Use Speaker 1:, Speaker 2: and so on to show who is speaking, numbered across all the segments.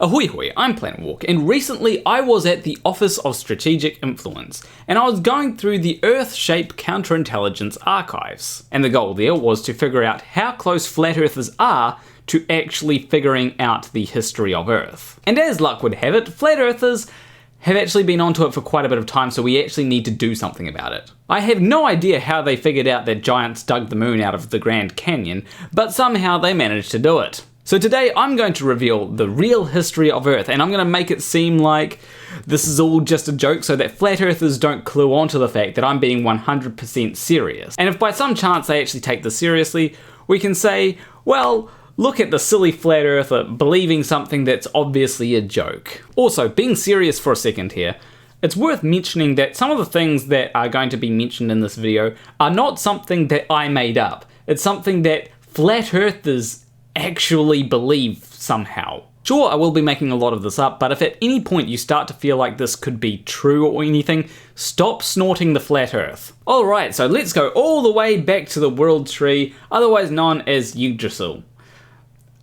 Speaker 1: Ahoy hoy, I'm Planet Walk, and recently I was at the Office of Strategic Influence, and I was going through the Earth Shape Counterintelligence Archives. And the goal there was to figure out how close flat earthers are to actually figuring out the history of Earth. And as luck would have it, flat earthers have actually been onto it for quite a bit of time, so we actually need to do something about it. I have no idea how they figured out that giants dug the moon out of the Grand Canyon, but somehow they managed to do it. So today I'm going to reveal the real history of Earth, and I'm going to make it seem like this is all just a joke so that flat earthers don't clue onto the fact that I'm being 100% serious. And if by some chance they actually take this seriously, we can say, well, look at the silly flat earther believing something that's obviously a joke. Also, being serious for a second here, it's worth mentioning that some of the things that are going to be mentioned in this video are not something that I made up. It's something that flat earthers actually believe somehow. Sure, I will be making a lot of this up, but if at any point you start to feel like this could be true or anything, stop snorting the flat earth. Alright, so let's go all the way back to the world tree, otherwise known as Yggdrasil.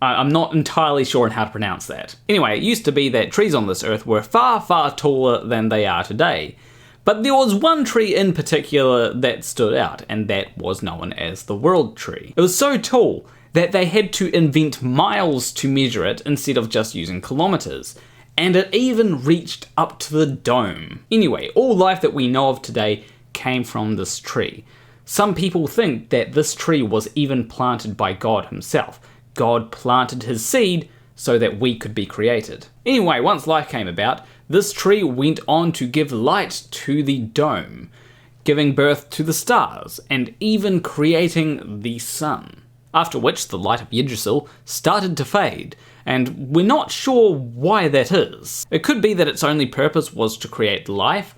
Speaker 1: I'm not entirely sure on how to pronounce that. Anyway, it used to be that trees on this earth were far, far taller than they are today. But there was one tree in particular that stood out, and that was known as the world tree. It was so tall that they had to invent miles to measure it instead of just using kilometers. And it even reached up to the dome. Anyway, all life that we know of today came from this tree. Some people think that this tree was even planted by God himself. God planted his seed so that we could be created. Anyway, once life came about, this tree went on to give light to the dome, giving birth to the stars, and even creating the sun. After which the light of Yggdrasil started to fade, and we're not sure why that is. It could be that its only purpose was to create life,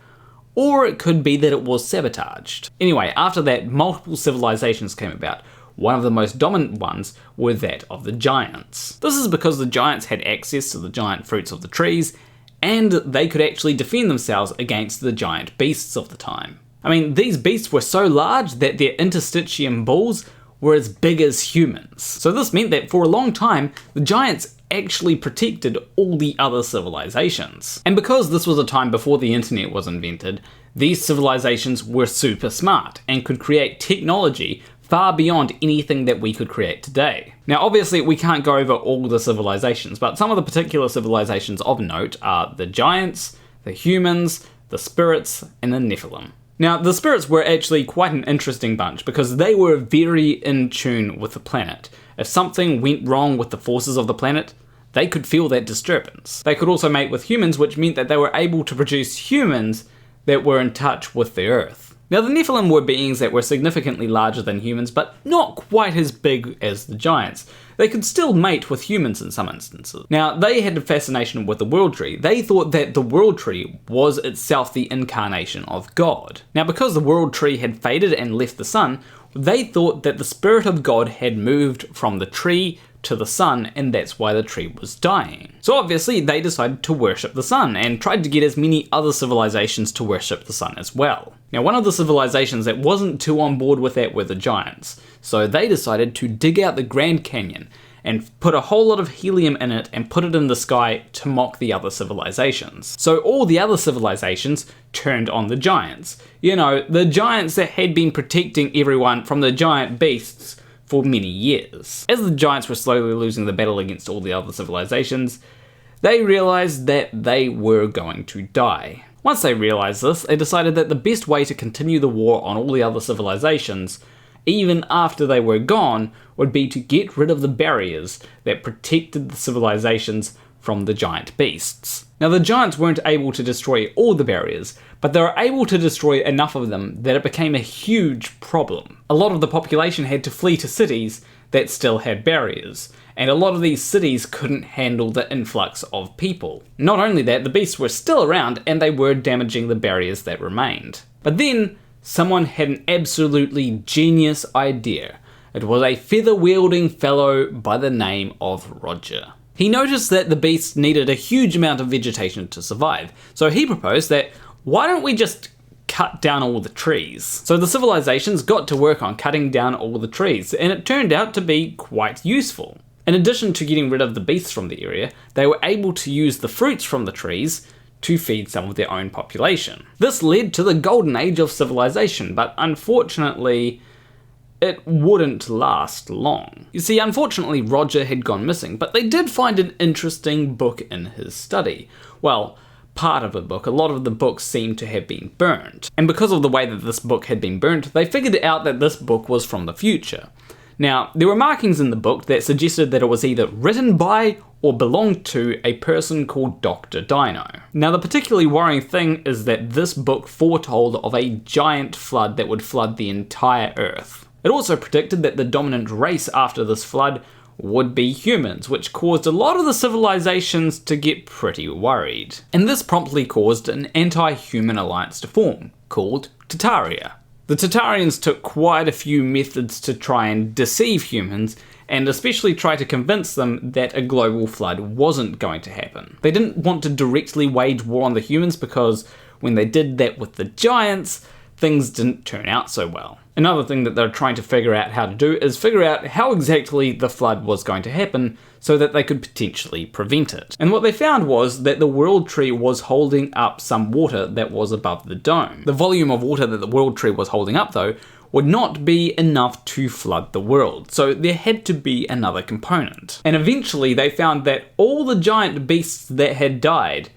Speaker 1: or it could be that it was sabotaged. Anyway, after that, multiple civilizations came about. One of the most dominant ones were that of the giants. This is because the giants had access to the giant fruits of the trees, and they could actually defend themselves against the giant beasts of the time. I mean, these beasts were so large that their interstitium balls were as big as humans. So this meant that for a long time, the giants actually protected all the other civilizations. And because this was a time before the internet was invented, these civilizations were super smart and could create technology far beyond anything that we could create today. Now obviously we can't go over all the civilizations, but some of the particular civilizations of note are the giants, the humans, the spirits, and the Nephilim. Now, the spirits were actually quite an interesting bunch because they were very in tune with the planet. If something went wrong with the forces of the planet, they could feel that disturbance. They could also mate with humans, which meant that they were able to produce humans that were in touch with the Earth. Now, the Nephilim were beings that were significantly larger than humans, but not quite as big as the giants. They could still mate with humans in some instances. Now, they had a fascination with the world tree. They thought that the world tree was itself the incarnation of God. Now, because the world tree had faded and left the sun, they thought that the spirit of God had moved from the tree to the sun, and that's why the tree was dying. So obviously they decided to worship the sun and tried to get as many other civilizations to worship the sun as well. Now, one of the civilizations that wasn't too on board with that were the giants. So they decided to dig out the Grand Canyon and put a whole lot of helium in it and put it in the sky to mock the other civilizations. So all the other civilizations turned on the giants. You know, the giants that had been protecting everyone from the giant beasts for many years. As the giants were slowly losing the battle against all the other civilizations, they realized that they were going to die. Once they realized this, they decided that the best way to continue the war on all the other civilizations, even after they were gone, would be to get rid of the barriers that protected the civilizations from the giant beasts. Now, the giants weren't able to destroy all the barriers, but they were able to destroy enough of them that it became a huge problem. A lot of the population had to flee to cities that still had barriers, and a lot of these cities couldn't handle the influx of people. Not only that, the beasts were still around and they were damaging the barriers that remained. But then, someone had an absolutely genius idea. It was a feather-wielding fellow by the name of Roger. He noticed that the beasts needed a huge amount of vegetation to survive, so he proposed that, why don't we just cut down all the trees? So the civilizations got to work on cutting down all the trees, and it turned out to be quite useful. In addition to getting rid of the beasts from the area, they were able to use the fruits from the trees to feed some of their own population. This led to the golden age of civilization, but unfortunately, it wouldn't last long. You see, unfortunately, Roger had gone missing, but they did find an interesting book in his study. Well, part of a book. A lot of the books seem to have been burnt. And because of the way that this book had been burnt, they figured out that this book was from the future. Now, there were markings in the book that suggested that it was either written by or belonged to a person called Dr. Dino. Now, the particularly worrying thing is that this book foretold of a giant flood that would flood the entire Earth. It also predicted that the dominant race after this flood would be humans, which caused a lot of the civilizations to get pretty worried. And this promptly caused an anti-human alliance to form, called Tartaria. The Tartarians took quite a few methods to try and deceive humans, and especially try to convince them that a global flood wasn't going to happen. They didn't want to directly wage war on the humans because when they did that with the giants, things didn't turn out so well. Another thing that they're trying to figure out how to do is figure out how exactly the flood was going to happen so that they could potentially prevent it. And what they found was that the World Tree was holding up some water that was above the dome. The volume of water that the World Tree was holding up, though, would not be enough to flood the world, so there had to be another component. And eventually they found that all the giant beasts that had died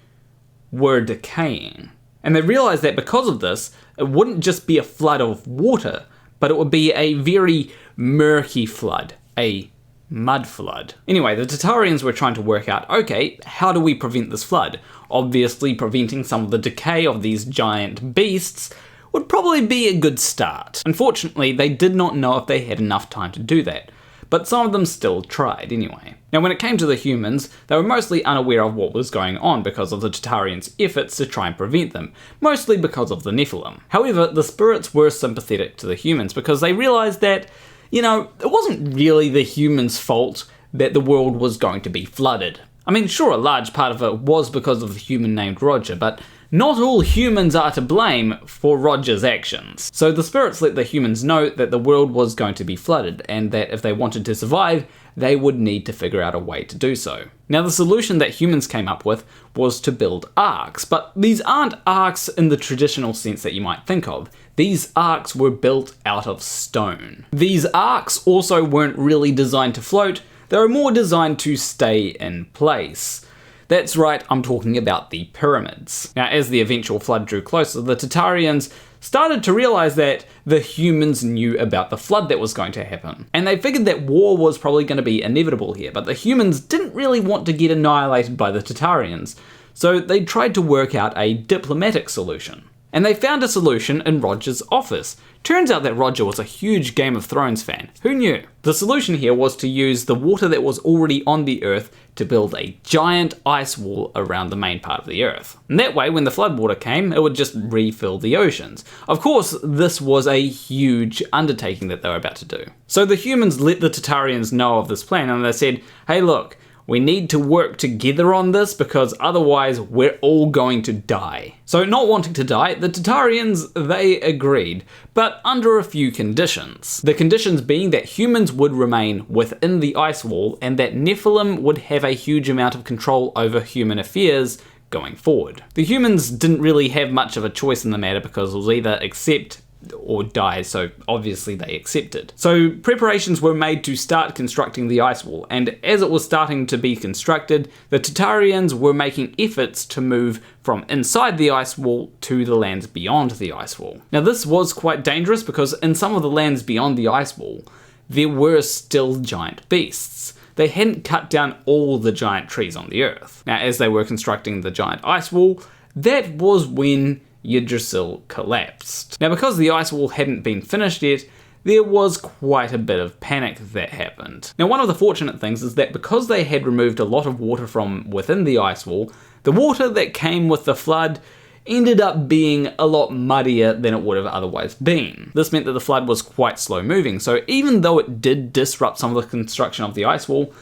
Speaker 1: were decaying. And they realized that because of this, it wouldn't just be a flood of water, but it would be a very murky flood, a mud flood. Anyway, the Tartarians were trying to work out, okay, how do we prevent this flood? Obviously, preventing some of the decay of these giant beasts would probably be a good start. Unfortunately, they did not know if they had enough time to do that, but some of them still tried anyway. Now, when it came to the humans, they were mostly unaware of what was going on because of the Tartarians' efforts to try and prevent them, mostly because of the Nephilim. However, the spirits were sympathetic to the humans because they realized that, it wasn't really the humans' fault that the world was going to be flooded. I mean, sure, a large part of it was because of the human named Roger, but not all humans are to blame for Roger's actions. So the spirits let the humans know that the world was going to be flooded, and that if they wanted to survive, they would need to figure out a way to do so. Now, the solution that humans came up with was to build arks, but these aren't arks in the traditional sense that you might think of. These arks were built out of stone. These arks also weren't really designed to float, they were more designed to stay in place. That's right, I'm talking about the pyramids. Now, as the eventual flood drew closer, the Tartarians started to realize that the humans knew about the flood that was going to happen. And they figured that war was probably going to be inevitable here, but the humans didn't really want to get annihilated by the Tartarians, so they tried to work out a diplomatic solution. And they found a solution in Roger's office. Turns out that Roger was a huge Game of Thrones fan. Who knew? The solution here was to use the water that was already on the Earth to build a giant ice wall around the main part of the Earth. And that way, when the floodwater came, it would just refill the oceans. Of course, this was a huge undertaking that they were about to do. So the humans let the Tartarians know of this plan, and they said, hey look, we need to work together on this because otherwise we're all going to die. So not wanting to die, the Tartarians, they agreed, but under a few conditions. The conditions being that humans would remain within the ice wall and that Nephilim would have a huge amount of control over human affairs going forward. The humans didn't really have much of a choice in the matter because it was either accept or die, so obviously they accepted. So preparations were made to start constructing the ice wall, and as it was starting to be constructed, the Tartarians were making efforts to move from inside the ice wall to the lands beyond the ice wall. Now this was quite dangerous because in some of the lands beyond the ice wall, there were still giant beasts. They hadn't cut down all the giant trees on the Earth. Now as they were constructing the giant ice wall, that was when Yggdrasil collapsed. Now because the ice wall hadn't been finished yet, there was quite a bit of panic that happened. Now one of the fortunate things is that because they had removed a lot of water from within the ice wall, the water that came with the flood ended up being a lot muddier than it would have otherwise been. This meant that the flood was quite slow moving, so even though it did disrupt some of the construction of the ice wall,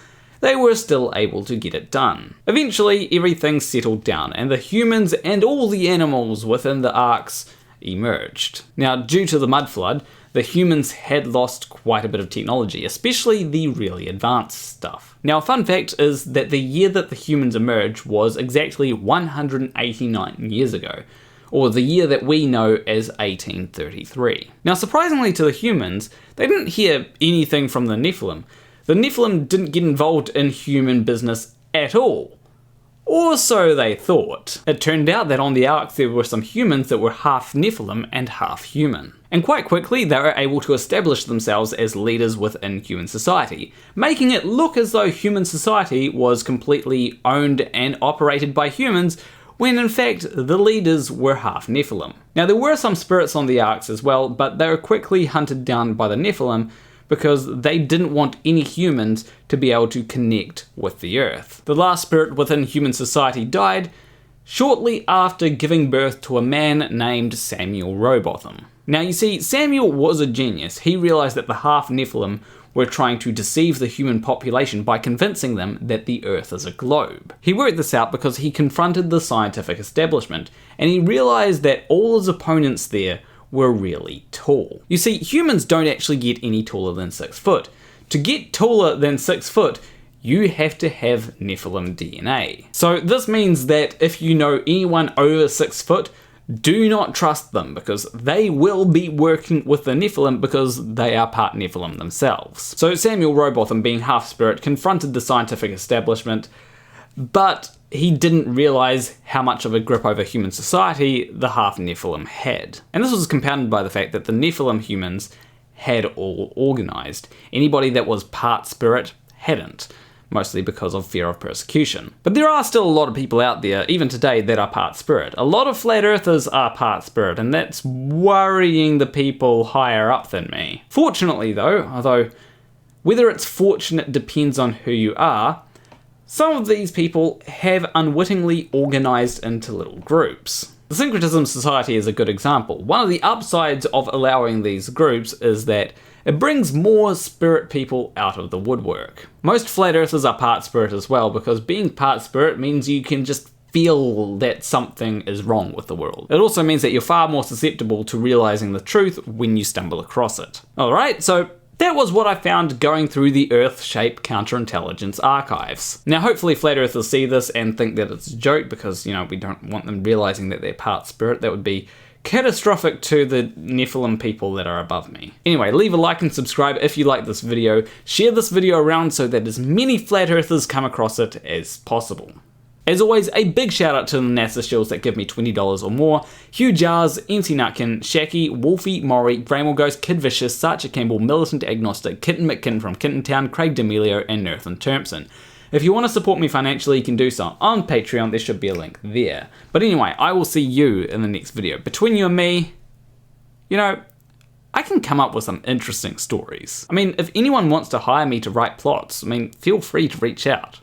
Speaker 1: they were still able to get it done. Eventually, everything settled down, and the humans and all the animals within the arks emerged. Now, due to the mud flood, the humans had lost quite a bit of technology, especially the really advanced stuff. Now, a fun fact is that the year that the humans emerged was exactly 189 years ago, or the year that we know as 1833. Now, surprisingly to the humans, they didn't hear anything from the Nephilim. The Nephilim didn't get involved in human business at all. Or so they thought. It turned out that on the Ark there were some humans that were half Nephilim and half human. And quite quickly they were able to establish themselves as leaders within human society, making it look as though human society was completely owned and operated by humans, when in fact the leaders were half Nephilim. Now, there were some spirits on the Arks as well, but they were quickly hunted down by the Nephilim because they didn't want any humans to be able to connect with the Earth. The last spirit within human society died shortly after giving birth to a man named Samuel Rowbotham. Now, you see, Samuel was a genius. He realized that the half Nephilim were trying to deceive the human population by convincing them that the Earth is a globe. He worked this out because he confronted the scientific establishment, and he realized that all his opponents there were really tall. You see, humans don't actually get any taller than 6 foot. To get taller than 6 foot, you have to have Nephilim DNA. So this means that if you know anyone over 6 foot, do not trust them, because they will be working with the Nephilim because they are part Nephilim themselves. So Samuel Rowbotham, being half spirit, confronted the scientific establishment, but he didn't realize how much of a grip over human society the half Nephilim had. And this was compounded by the fact that the Nephilim humans had all organized. Anybody that was part spirit hadn't, mostly because of fear of persecution. But there are still a lot of people out there, even today, that are part spirit. A lot of flat earthers are part spirit, and that's worrying the people higher up than me. Fortunately though, although whether it's fortunate depends on who you are, some of these people have unwittingly organized into little groups. The Syncretism Society is a good example. One of the upsides of allowing these groups is that it brings more spirit people out of the woodwork. Most flat earthers are part spirit as well, because being part spirit means you can just feel that something is wrong with the world. It also means that you're far more susceptible to realizing the truth when you stumble across it. Alright, so that was what I found going through the Earth Shape Counterintelligence Archives. Now, hopefully flat earthers see this and think that it's a joke, because, you know, we don't want them realizing that they're part spirit. That would be catastrophic to the Nephilim people that are above me. Anyway, leave a like and subscribe if you like this video. Share this video around so that as many flat earthers come across it as possible. As always, a big shout out to the NASA shills that give me $20 or more: Hugh Jarsz, M.C.Nutkin, SHaKie, Wolfie, Morrie, Graymore Ghost, KidVicious, Sacha Campbell, Militant Agnostic, Kitten, McKitten from Kitten Town, Craig D'Amelio, and Nurthen Thurmpson. If you want to support me financially, you can do so on Patreon. There should be a link there. But anyway, I will see you in the next video. Between you and me, you know, I can come up with some interesting stories. I mean, if anyone wants to hire me to write plots, I mean, feel free to reach out.